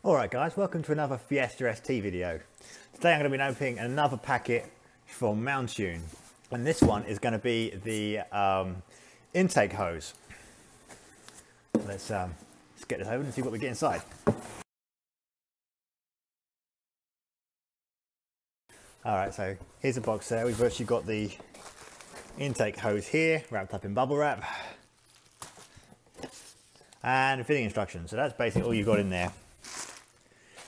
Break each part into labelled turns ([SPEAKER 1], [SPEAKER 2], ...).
[SPEAKER 1] Alright guys, welcome to another Fiesta ST video. Today I'm going to be opening another packet from Mountune, and this one is going to be the intake hose. Let's get this open and see what we get inside. Alright, so here's a box there. We've actually got the intake hose here, wrapped up in bubble wrap, and fitting instructions. So that's basically all you've got in there.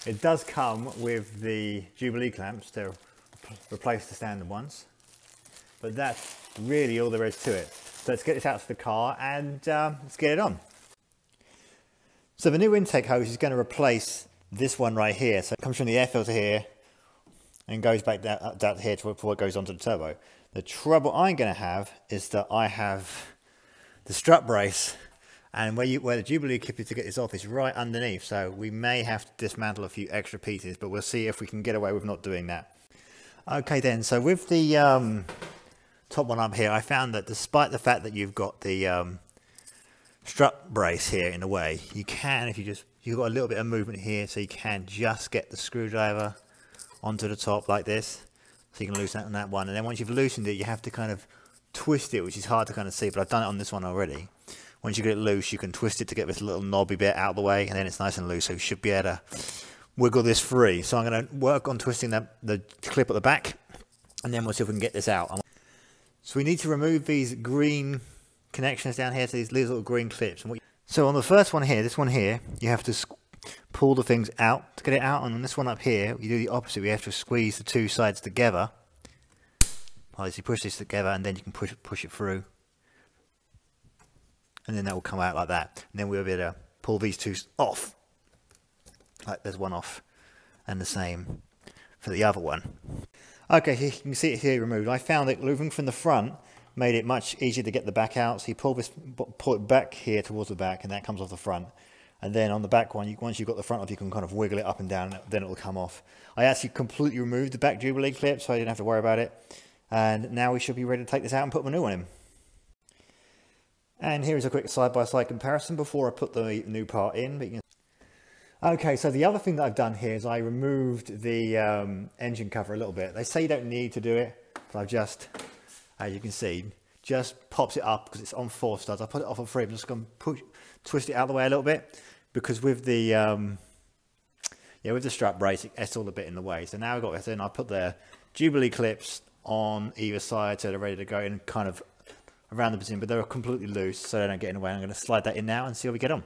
[SPEAKER 1] It does come with the Jubilee clamps to replace the standard ones, but that's really all there is to it. So let's get this out to the car and let's get it on. So the new intake hose is going to replace this one right here. So it comes from the air filter here and goes back down here before it goes onto the turbo. The trouble I'm going to have is that I have the strut brace, and where the Jubilee clip is to get this off is right underneath, so we may have to dismantle a few extra pieces, but we'll see if we can get away with not doing that. Okay then, so with the top one up here, I found that despite the fact that you've got the strut brace here in the way, you can, if you've got a little bit of movement here, so you can just get the screwdriver onto the top like this, so you can loosen that on that one, and then once you've loosened it, you have to kind of twist it, which is hard to kind of see, but I've done it on this one already. Once you get it loose, you can twist it to get this little knobby bit out of the way, and then it's nice and loose, so you should be able to wiggle this free. So I'm going to work on twisting the clip at the back, and then we'll see if we can get this out. So we need to remove these green connections down here, so these little green clips. So on the first one here, this one here, you have to pull the things out to get it out, and on this one up here, you do the opposite. We have to squeeze the two sides together. You push this together, and then you can push it through. And then that will come out like that, and then we'll be able to pull these two off, like there's one off, and the same for the other one. Okay, here you can see it here removed. I found that moving from the front made it much easier to get the back out, so you pull it back here towards the back, and that comes off the front. And then on the back one, once you've got the front off, you can kind of wiggle it up and down, then it will come off. I actually completely removed the back Jubilee clip, so I didn't have to worry about it. And now we should be ready to take this out and put the new one in. And here is a quick side-by-side comparison before I put the new part in. Okay, so the other thing that I've done here is I removed the engine cover a little bit. They say you don't need to do it, but I've just, as you can see, just pops it up because it's on 4 studs. I put it off on 3, I'm just going to twist it out of the way a little bit, because with the with the strap brace, it's all a bit in the way. So now I've got this in. I put the Jubilee clips on either side so they're ready to go in kind of around the position, but they're completely loose, so they don't get in the way. I'm going to slide that in now and see how we get on.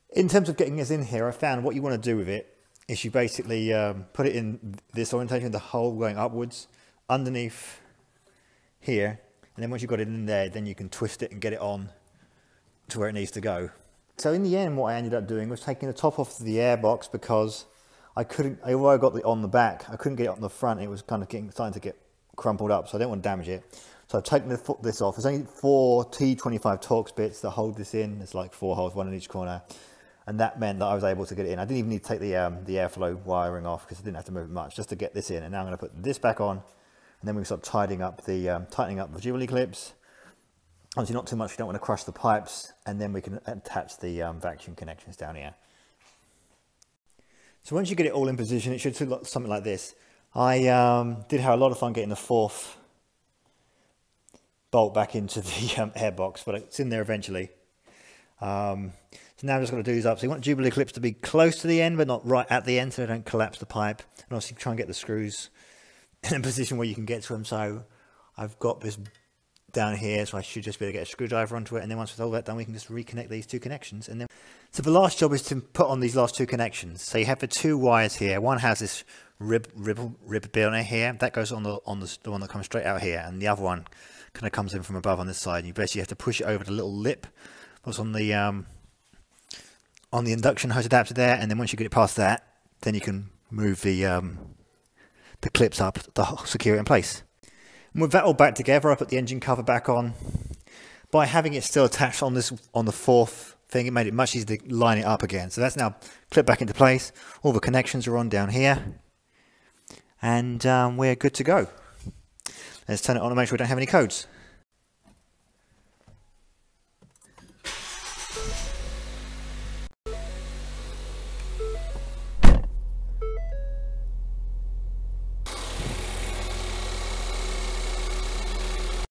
[SPEAKER 1] In terms of getting this in here, I found what you want to do with it is you basically put it in this orientation, the hole going upwards underneath here, and then once you've got it in there, then you can twist it and get it on to where it needs to go. So in the end, what I ended up doing was taking the top off the air box, because although I got it on the back, I couldn't get it on the front. It was kind of starting to get crumpled up, so I didn't want to damage it. So I've taken this off. There's only 4 T25 Torx bits that hold this in. There's like 4 holes, 1 in each corner. And that meant that I was able to get it in. I didn't even need to take the airflow wiring off, because I didn't have to move it much, just to get this in. And now I'm going to put this back on, and then we can start tightening up the Jubilee clips. Obviously not too much, you don't want to crush the pipes. And then we can attach the vacuum connections down here. So once you get it all in position, it should look something like this. I did have a lot of fun getting the 4th bolt back into the air box, but it's in there eventually. So now I'm just going to do these up. So you want Jubilee clips to be close to the end, but not right at the end, so they don't collapse the pipe. And obviously try and get the screws in a position where you can get to them. So I've got this down here, so I should just be able to get a screwdriver onto it. And then once with all that done, we can just reconnect these 2 connections. And then, so the last job is to put on these last 2 connections. So you have the 2 wires here. One has this rib bit on it here. That goes on the one that comes straight out here, and the other one kind of comes in from above on this side. You basically have to push it over the little lip that's on the induction hose adapter there, and then once you get it past that, then you can move the clips up to secure it in place. And with that all back together, I put the engine cover back on. By having it still attached on the 4th thing, it made it much easier to line it up again. So that's now clipped back into place. All the connections are on down here, and we're good to go. Let's turn it on and make sure we don't have any codes.